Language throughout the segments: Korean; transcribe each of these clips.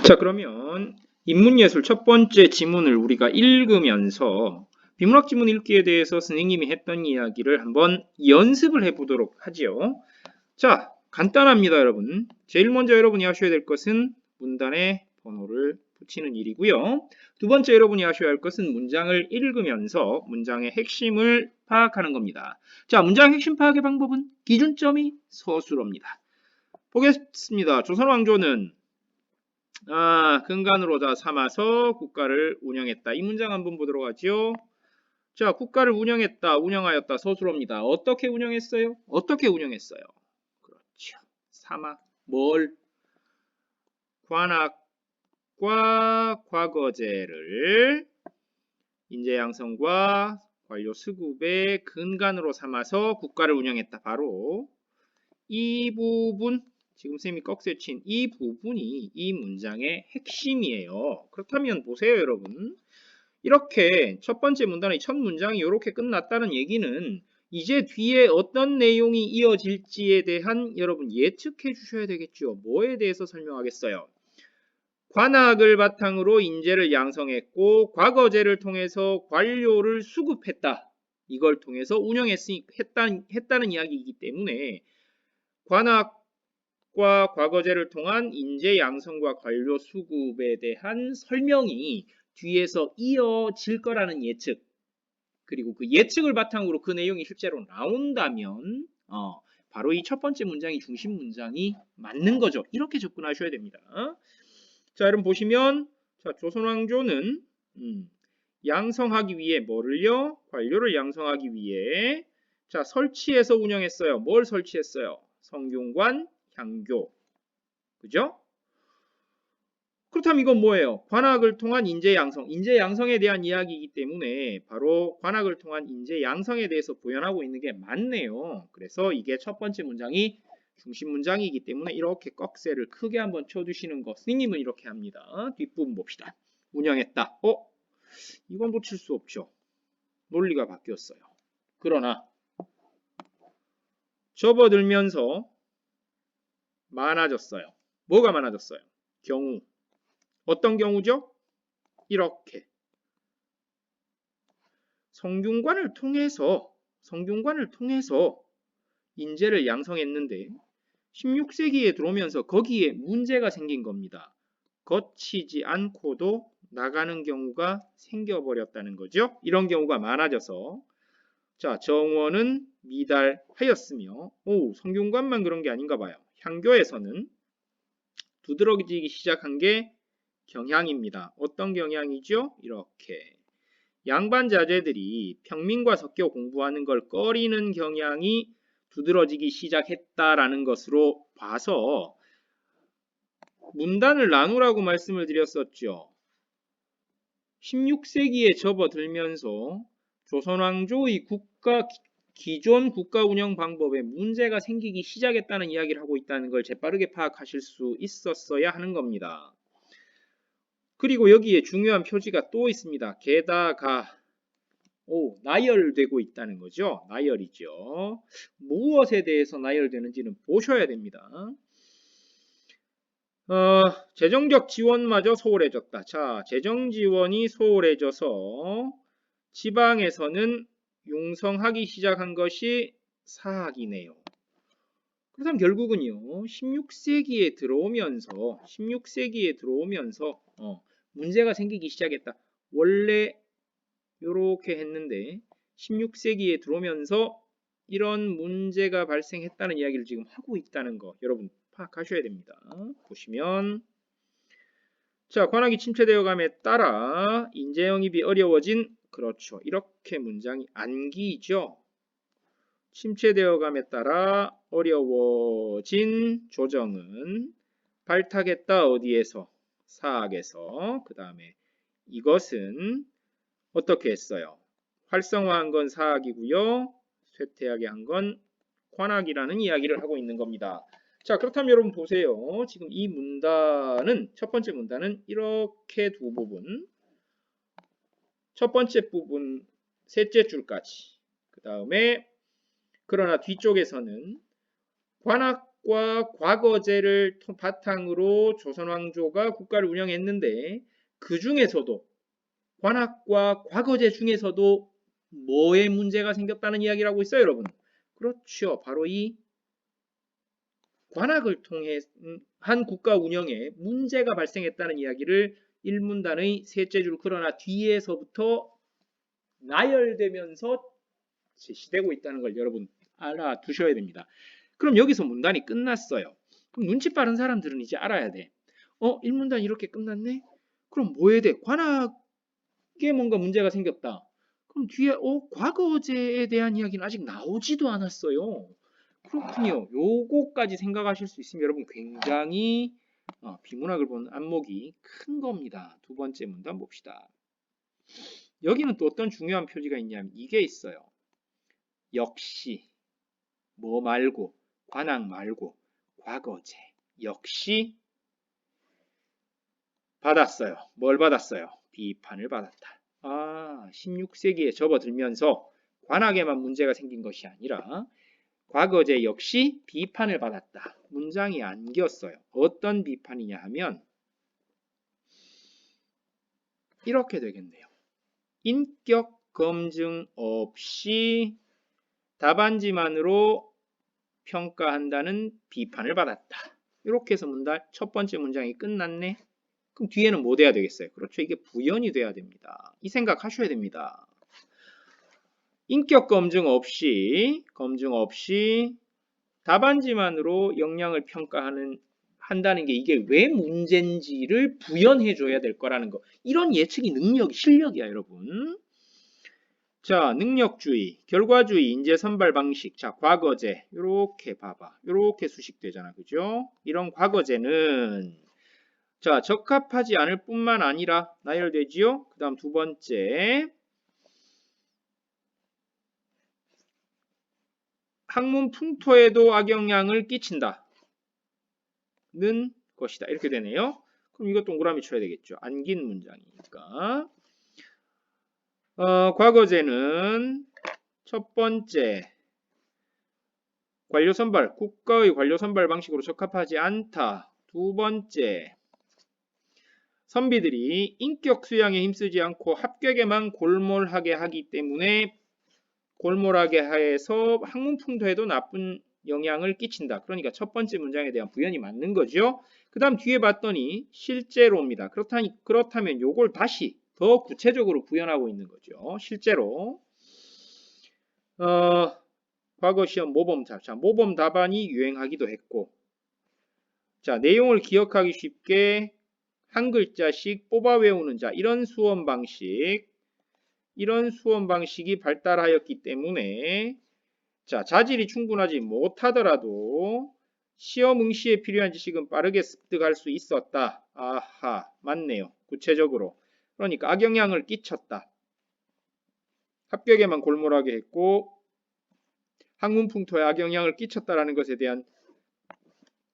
자, 그러면 인문예술 첫 번째 지문을 우리가 읽으면서 비문학 지문 읽기에 대해서 선생님이 했던 이야기를 한번 연습을 해보도록 하지요. 자, 간단합니다, 여러분. 제일 먼저 여러분이 하셔야 될 것은 문단에 번호를 붙이는 일이고요. 두 번째 여러분이 하셔야 할 것은 문장을 읽으면서 문장의 핵심을 파악하는 겁니다. 자, 문장 핵심 파악의 방법은 기준점이 서술어입니다. 보겠습니다. 조선왕조는 근간으로 삼아서 국가를 운영했다. 이 문장 한번 보도록 하죠. 자, 국가를 운영했다, 운영하였다, 서술어입니다. 어떻게 운영했어요? 어떻게 운영했어요? 그렇죠. 삼아. 뭘? 관학과 과거제를 인재양성과 관료 수급의 근간으로 삼아서 국가를 운영했다. 바로 이 부분, 지금 쌤이 꺽쇠 친 이 부분이 이 문장의 핵심이에요. 그렇다면 보세요, 여러분. 이렇게 첫 번째 문단의 첫 문장이 이렇게 끝났다는 얘기는 이제 뒤에 어떤 내용이 이어질지에 대한 여러분 예측해 주셔야 되겠죠. 뭐에 대해서 설명하겠어요? 관학을 바탕으로 인재를 양성했고 과거제를 통해서 관료를 수급했다. 이걸 통해서 했다는 이야기이기 때문에 관학과 과거제를 통한 인재 양성과 관료 수급에 대한 설명이 뒤에서 이어질 거라는 예측, 그리고 그 예측을 바탕으로 그 내용이 실제로 나온다면 바로 이 첫 번째 문장이 중심 문장이 맞는 거죠. 이렇게 접근하셔야 됩니다. 자, 여러분 보시면 자, 조선왕조는 양성하기 위해 뭐를요? 관료를 양성하기 위해 자, 설치해서 운영했어요. 뭘 설치했어요? 성균관, 향교. 그죠? 그렇다면 이건 뭐예요? 관학을 통한 인재 양성. 인재 양성에 대한 이야기이기 때문에 바로 관학을 통한 인재 양성에 대해서 구현하고 있는 게 맞네요. 그래서 이게 첫 번째 문장이 중심 문장이기 때문에 이렇게 꺽쇠를 크게 한번 쳐주시는 거. 스님은 이렇게 합니다. 뒷부분 봅시다. 운영했다. 이건 놓칠 수 없죠. 논리가 바뀌었어요. 그러나 접어들면서 많아졌어요. 뭐가 많아졌어요? 경우. 어떤 경우죠? 이렇게 성균관을 통해서 인재를 양성했는데 16세기에 들어오면서 거기에 문제가 생긴 겁니다. 거치지 않고도 나가는 경우가 생겨버렸다는 거죠. 이런 경우가 많아져서 자, 정원은 미달하였으며 성균관만 그런 게 아닌가 봐요. 향교에서는 두드러지기 시작한 게 경향입니다. 어떤 경향이죠? 이렇게 양반 자제들이 평민과 섞여 공부하는 걸 꺼리는 경향이 두드러지기 시작했다라는 것으로 봐서 문단을 나누라고 말씀을 드렸었죠. 16세기에 접어들면서 조선왕조의 기존 국가 운영 방법에 문제가 생기기 시작했다는 이야기를 하고 있다는 걸 재빠르게 파악하실 수 있었어야 하는 겁니다. 그리고 여기에 중요한 표지가 또 있습니다. 게다가 나열되고 있다는 거죠. 나열이죠. 무엇에 대해서 나열되는지는 보셔야 됩니다. 재정적 지원마저 소홀해졌다. 자, 재정 지원이 소홀해져서 지방에서는 융성하기 시작한 것이 사학이네요. 그렇다면 결국은요, 16세기에 들어오면서 문제가 생기기 시작했다. 원래 요렇게 했는데 16세기에 들어오면서 이런 문제가 발생했다는 이야기를 지금 하고 있다는 거 여러분 파악하셔야 됩니다. 보시면 자, 관학이 침체되어감에 따라 인재 영입이 어려워진 그렇죠. 이렇게 문장이 안기죠. 침체되어감에 따라 어려워진 조정은 발탁했다. 어디에서? 사학에서. 그 다음에 이것은 어떻게 했어요? 활성화한 건 사학이고요. 쇠퇴하게 한 건 관학이라는 이야기를 하고 있는 겁니다. 자, 그렇다면 여러분 보세요. 지금 이 문단은 첫 번째 문단은 이렇게 두 부분. 첫 번째 부분 셋째 줄까지. 그 다음에 그러나 뒤쪽에서는 관악과 과거제를 바탕으로 조선 왕조가 국가를 운영했는데 그 중에서도 관악과 과거제 중에서도 뭐에 문제가 생겼다는 이야기를 하고 있어요, 여러분? 그렇죠. 바로 이 관악을 통해 한 국가 운영에 문제가 발생했다는 이야기를 일문단의 셋째 줄 그러나 뒤에서부터 나열되면서 제시되고 있다는 걸 여러분 알아두셔야 됩니다. 그럼 여기서 문단이 끝났어요. 그럼 눈치 빠른 사람들은 이제 알아야 돼. 일문단 이렇게 끝났네? 그럼 뭐 해야 돼? 관악에 뭔가 문제가 생겼다. 그럼 뒤에 과거제에 대한 이야기는 아직 나오지도 않았어요. 그렇군요. 요거까지 생각하실 수 있으면 여러분 굉장히 비문학을 보는 안목이 큰 겁니다. 두 번째 문단 봅시다. 여기는 또 어떤 중요한 표지가 있냐면 이게 있어요. 역시 뭐 말고 관악 말고 과거제 역시 받았어요. 뭘 받았어요? 비판을 받았다. 16세기에 접어들면서 관악에만 문제가 생긴 것이 아니라 과거제 역시 비판을 받았다. 문장이 안겼어요. 어떤 비판이냐 하면 이렇게 되겠네요. 인격 검증 없이 답안지만으로 평가한다는 비판을 받았다. 이렇게 해서 첫 번째 문장이 끝났네. 그럼 뒤에는 뭐 돼야 되겠어요? 그렇죠. 이게 부연이 돼야 됩니다. 이 생각 하셔야 됩니다. 인격 검증 없이 답안지만으로 역량을 한다는 게 이게 왜 문제인지를 부연해 줘야 될 거라는 거. 이런 예측이 실력이야, 여러분. 자, 능력주의, 결과주의, 인재 선발 방식. 자, 과거제. 요렇게 봐봐. 요렇게 수식되잖아. 그죠? 이런 과거제는 자, 적합하지 않을 뿐만 아니라 나열되지요? 그 다음 두 번째. 학문 풍토에도 악영향을 끼친다. 는 것이다. 이렇게 되네요. 그럼 이거 동그라미 쳐야 되겠죠. 안긴 문장이니까. 과거제는 첫 번째 관료 선발, 국가의 관료 선발 방식으로 적합하지 않다. 두 번째 선비들이 인격 수양에 힘쓰지 않고 합격에만 골몰하게 하기 때문에 골몰하게 해서 학문 풍토에도 나쁜 영향을 끼친다. 그러니까 첫 번째 문장에 대한 부연이 맞는 거죠. 그 다음 뒤에 봤더니 실제로입니다. 그렇다면 요걸 다시 더 구체적으로 부연하고 있는 거죠. 실제로 과거 시험 모범 답안이 유행하기도 했고 자 내용을 기억하기 쉽게 한 글자씩 뽑아 외우는 이런 수험 방식이 발달하였기 때문에 자, 자질이 충분하지 못하더라도 시험 응시에 필요한 지식은 빠르게 습득할 수 있었다. 아하, 맞네요. 구체적으로. 그러니까 악영향을 끼쳤다. 합격에만 골몰하게 했고 학문 풍토에 악영향을 끼쳤다라는 것에 대한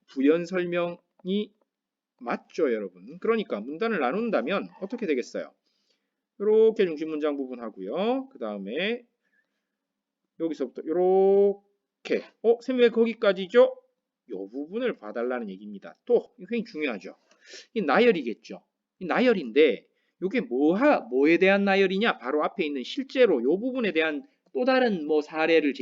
부연 설명이 맞죠, 여러분. 그러니까 문단을 나눈다면 어떻게 되겠어요? 이렇게 중심 문장 부분 하고요. 그 다음에 여기서부터 이렇게 선생님 왜 거기까지죠? 이 부분을 봐달라는 얘기입니다. 또 굉장히 중요하죠. 이 나열이겠죠. 이 나열인데 이게 뭐에 대한 나열이냐? 바로 앞에 있는 실제로 이 부분에 대한 또 다른 사례를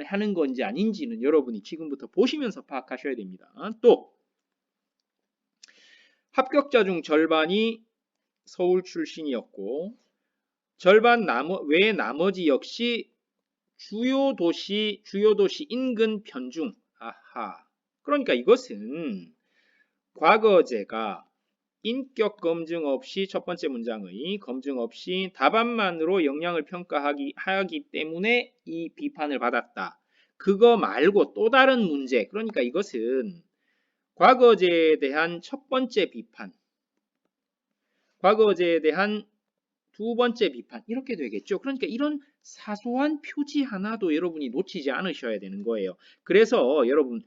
하는 건지 아닌지는 여러분이 지금부터 보시면서 파악하셔야 됩니다. 또 합격자 중 절반이 서울 출신이었고 절반 외 나머지 역시 주요 도시 인근 편중. 아하. 그러니까 이것은 과거제가 인격 검증 없이 첫 번째 문장의 검증 없이 답안만으로 역량을 평가하기 때문에 이 비판을 받았다. 그거 말고 또 다른 문제. 그러니까 이것은 과거제에 대한 첫 번째 비판. 과거제에 대한 두 번째 비판 이렇게 되겠죠. 그러니까 이런 사소한 표지 하나도 여러분이 놓치지 않으셔야 되는 거예요. 그래서 여러분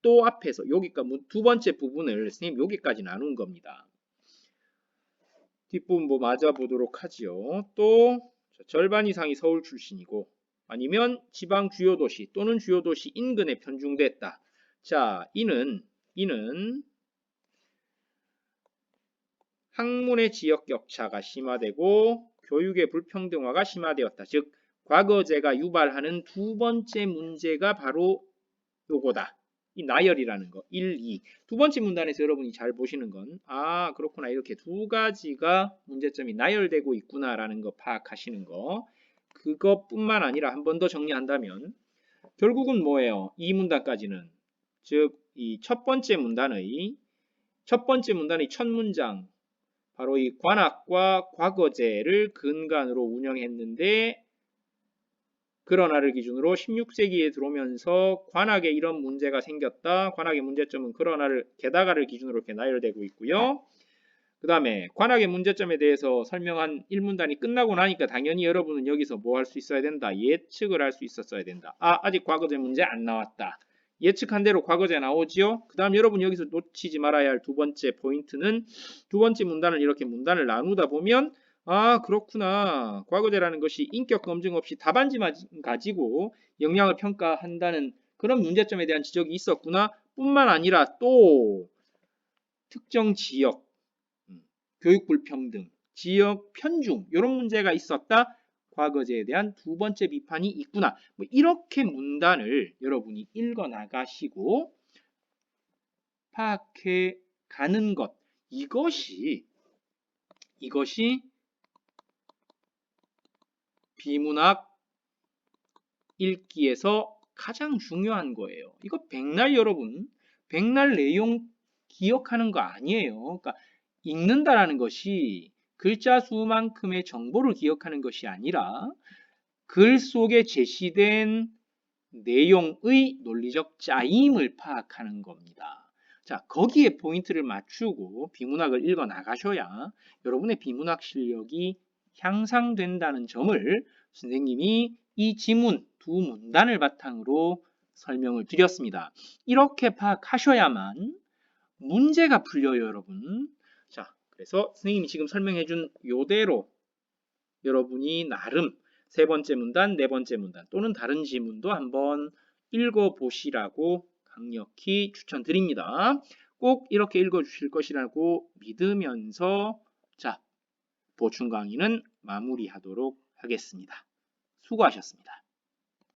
또 앞에서 여기까지 두 번째 부분을 선생님 여기까지 나눈 겁니다. 뒷부분 맞아보도록 하지요. 또 절반 이상이 서울 출신이고 아니면 지방 주요 도시 또는 주요 도시 인근에 편중됐다. 자, 이는 학문의 지역 격차가 심화되고 교육의 불평등화가 심화되었다. 즉, 과거제가 유발하는 두 번째 문제가 바로 요거다. 이 나열이라는 거. 1, 2. 두 번째 문단에서 여러분이 잘 보시는 건 그렇구나. 이렇게 두 가지가 문제점이 나열되고 있구나라는 거 파악하시는 거. 그것뿐만 아니라 한 번 더 정리한다면 결국은 뭐예요? 이 문단까지는. 즉, 이 첫 번째 문단의 첫 문장 바로 이 관악과 과거제를 근간으로 운영했는데 그러나를 기준으로 16세기에 들어오면서 관악에 이런 문제가 생겼다. 관악의 문제점은 그러나를 게다가를 기준으로 이렇게 나열되고 있고요. 그 다음에 관악의 문제점에 대해서 설명한 1문단이 끝나고 나니까 당연히 여러분은 여기서 뭐 할 수 있어야 된다. 예측을 할 수 있었어야 된다. 아직 과거제 문제 안 나왔다. 예측한 대로 과거제 나오지요. 그 다음 여러분 여기서 놓치지 말아야 할 두 번째 포인트는 두 번째 문단을 이렇게 문단을 나누다 보면 그렇구나. 과거제라는 것이 인격 검증 없이 답안지만 가지고 역량을 평가한다는 그런 문제점에 대한 지적이 있었구나. 뿐만 아니라 또 특정 지역, 교육 불평등, 지역 편중 이런 문제가 있었다. 과거제에 대한 두 번째 비판이 있구나. 뭐 이렇게 문단을 여러분이 읽어 나가시고 파악해 가는 것. 이것이 비문학 읽기에서 가장 중요한 거예요. 이거 백날 여러분, 백날 내용 기억하는 거 아니에요. 그러니까 읽는다라는 것이 글자 수만큼의 정보를 기억하는 것이 아니라 글 속에 제시된 내용의 논리적 짜임을 파악하는 겁니다. 자, 거기에 포인트를 맞추고 비문학을 읽어 나가셔야 여러분의 비문학 실력이 향상된다는 점을 선생님이 이 지문 두 문단을 바탕으로 설명을 드렸습니다. 이렇게 파악하셔야만 문제가 풀려요, 여러분. 자, 그래서 선생님이 지금 설명해준 요대로 여러분이 나름 세 번째 문단, 네 번째 문단 또는 다른 지문도 한번 읽어보시라고 강력히 추천드립니다. 꼭 이렇게 읽어주실 것이라고 믿으면서 자, 보충 강의는 마무리하도록 하겠습니다. 수고하셨습니다.